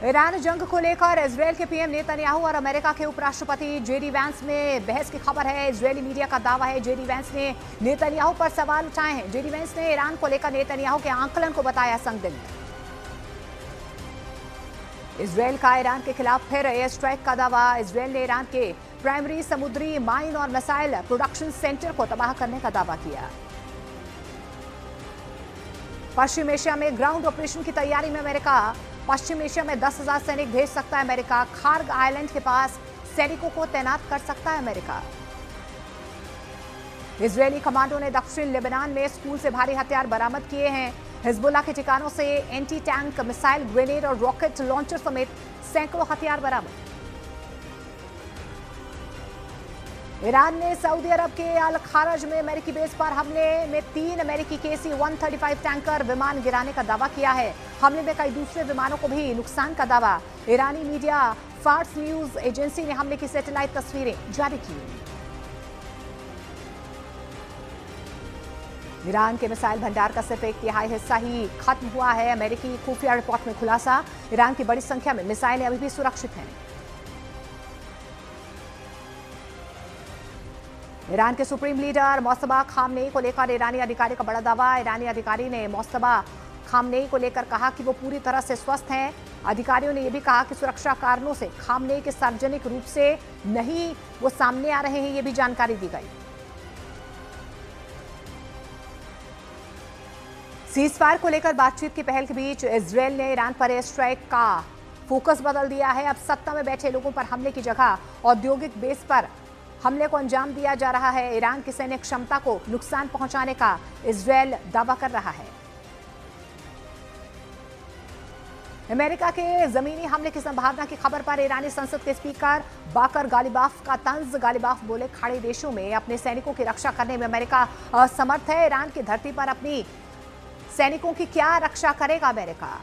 Iran जंग को लेकर इजरायल के पीएम नेतन्याहू और अमेरिका के उपराष्ट्रपति जेडी वैंस में बहस की खबर है। इजरायली मीडिया का दावा है जेडी वैंस ने नेतन्याहू पर सवाल उठाए हैं। जेडी वैंस ने ईरान को लेकर नेतन्याहू के आंकलन को बताया संदिग्ध। इजरायल का ईरान के खिलाफ फिर एयर स्ट्राइक का दावा। इजरायल ने ईरान के प्राइमरी समुद्री माइन और मिसाइल प्रोडक्शन सेंटर को तबाह करने का दावा किया। पश्चिम एशिया में ग्राउंड ऑपरेशन की तैयारी में अमेरिका। पश्चिम एशिया में 10,000 सैनिक भेज सकता है अमेरिका। खार्ग आइलैंड के पास सैनिकों को तैनात कर सकता है अमेरिका। इजरायली कमांडो ने दक्षिण लेबनान में स्कूल से भारी हथियार बरामद किए हैं। हिजबुल्लाह के ठिकानों से एंटी टैंक मिसाइल, ग्रेनेड और रॉकेट लॉन्चर समेत सैकड़ों हथियार बरामद। ईरान ने सऊदी अरब के अल खारज में अमेरिकी बेस पर हमले में 3 अमेरिकी KC-135 टैंकर विमान गिराने का दावा किया है। हमले में कई दूसरे विमानों को भी नुकसान का दावा। ईरानी मीडिया फार्स न्यूज एजेंसी ने हमले की सैटेलाइट तस्वीरें जारी की। ईरान के मिसाइल भंडार का सिर्फ 1/3 हिस्सा ही खत्म हुआ है। अमेरिकी खुफिया रिपोर्ट में खुलासा। ईरान की बड़ी संख्या में मिसाइलें अभी भी सुरक्षित हैं। ईरान के सुप्रीम लीडर मौसबा खामनेई को लेकर ईरानी अधिकारी का बड़ा दावा। ईरानी अधिकारी ने मौसबा खामनेई को लेकर कहा कि वो पूरी तरह से स्वस्थ हैं। अधिकारियों ने यह भी कहा कि सुरक्षा कारणों से खामनेई के सार्वजनिक रूप से नहीं वो सामने आ रहे हैं, ये भी जानकारी दी गई। सीजफायर को लेकर बातचीत की पहल के बीच इजरायल ने ईरान पर एयर स्ट्राइक का फोकस बदल दिया है। अब सत्ता में बैठे लोगों पर हमले की जगह औद्योगिक बेस पर हमले को अंजाम दिया जा रहा है। ईरान की सैन्य क्षमता को नुकसान पहुंचाने का इजरायल दावा कर रहा है। अमेरिका के जमीनी हमले की संभावना की खबर पर ईरानी संसद के स्पीकर बाकर गालिबाफ का तंज। गालिबाफ बोले, खाड़ी देशों में अपने सैनिकों की रक्षा करने में अमेरिका असमर्थ है। ईरान की धरती पर अपनी सैनिकों की क्या रक्षा करेगा अमेरिका।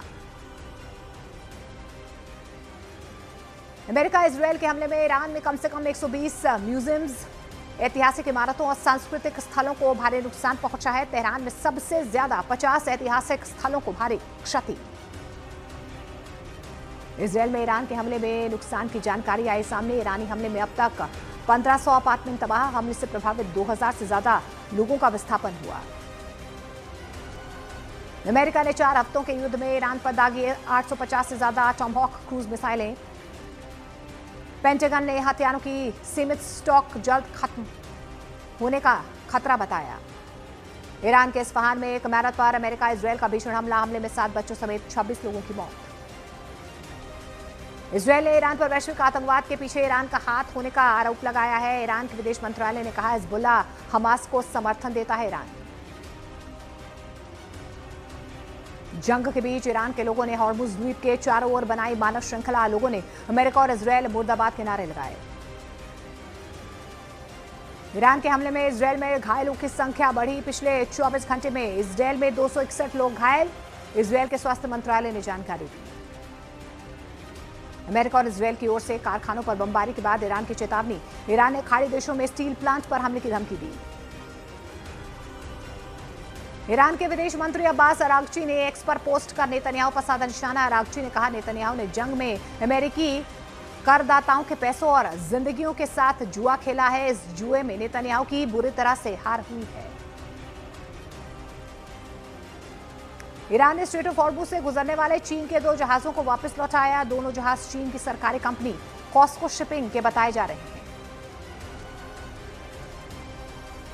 अमेरिका इजरायल के हमले में ईरान में कम से कम 120 म्यूजियम्स, ऐतिहासिक इमारतों और सांस्कृतिक स्थलों को भारी नुकसान पहुंचा है। तेहरान में सबसे ज्यादा 50 ऐतिहासिक स्थलों को भारी क्षति। इजरायल में ईरान के हमले में नुकसान की जानकारी आई सामने। ईरानी हमले में अब तक 1500 अपार्टमेंट तबाह। हमले से प्रभावित 2000 से ज्यादा लोगों का विस्थापन हुआ। अमेरिका ने 4 हफ्तों के युद्ध में ईरान पर दागी 850 से ज्यादा टॉमहॉक क्रूज मिसाइलें। पेंटागन ने हथियारों की सीमित स्टॉक जल्द खत्म होने का खतरा बताया। ईरान के इस्फहान में एक इमारत पर अमेरिका इजरायल का भीषण हमला। हमले में 7 बच्चों समेत 26 लोगों की मौत। इजरायल ने ईरान पर वैश्विक आतंकवाद के पीछे ईरान का हाथ होने का आरोप लगाया है। ईरान के विदेश मंत्रालय ने कहा, हिजबुल्लाह हमास को समर्थन देता है। ईरान जंग के बीच ईरान के लोगों ने हॉर्मुज द्वीप के चारों ओर बनाई मानव श्रृंखला। लोगों ने अमेरिका और इजरायल मुर्दाबाद के नारे लगाए। ईरान के हमले में इजरायल में घायलों की संख्या बढ़ी। पिछले 24 घंटे में इजरायल में 261 लोग घायल। इजरायल के स्वास्थ्य मंत्रालय ने जानकारी दी। अमेरिका और इजरायल की ओर से कारखानों पर बमबारी के बाद ईरान की चेतावनी। ईरान ने खाड़ी देशों में स्टील प्लांट पर हमले की धमकी दी। ईरान के विदेश मंत्री अब्बास अरागची ने एक्स पर पोस्ट कर नेतन्याहू पर साधा निशाना। अरागची ने कहा, नेतन्याहू ने जंग में अमेरिकी करदाताओं के पैसों और जिंदगियों के साथ जुआ खेला है। इस जुए में नेतन्याहू की बुरी तरह से हार हुई है। ईरान ने स्ट्रेट ऑफ हॉर्मुज से गुजरने वाले चीन के 2 जहाजों को वापस लौटाया। दोनों जहाज चीन की सरकारी कंपनी कॉस्को शिपिंग के बताए जा रहे हैं।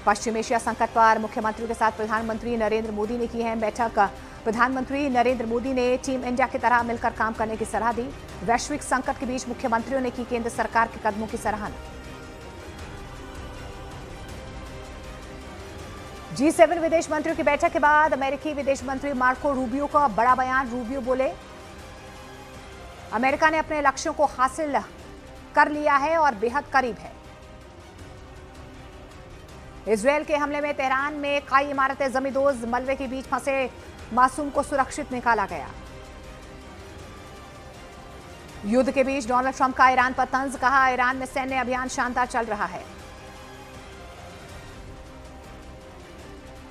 पश्चिम एशिया संकट पर मुख्यमंत्रियों के साथ प्रधानमंत्री नरेंद्र मोदी ने की है बैठक। प्रधानमंत्री नरेंद्र मोदी ने टीम इंडिया की तरह मिलकर काम करने की सलाह दी। वैश्विक संकट के बीच मुख्यमंत्रियों ने की केंद्र सरकार के कदमों की सराहना। G7 विदेश मंत्रियों की बैठक के बाद अमेरिकी विदेश मंत्री मार्को रूबियो का बड़ा बयान। रूबियो बोले, अमेरिका ने अपने लक्ष्यों को हासिल कर लिया है और बेहद करीब है। इजरायल के हमले में तेहरान में कई इमारतें जमींदोज। मलबे के बीच फंसे मासूम को सुरक्षित निकाला गया। युद्ध के बीच डोनाल्ड ट्रंप का ईरान पर तंज। कहा, ईरान में सैन्य अभियान शानदार चल रहा है।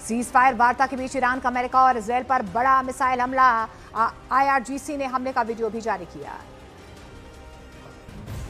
सीज फायर वार्ता के बीच ईरान का अमेरिका और इसराइल पर बड़ा मिसाइल हमला। आईआरजीसी ने हमले का वीडियो भी जारी किया।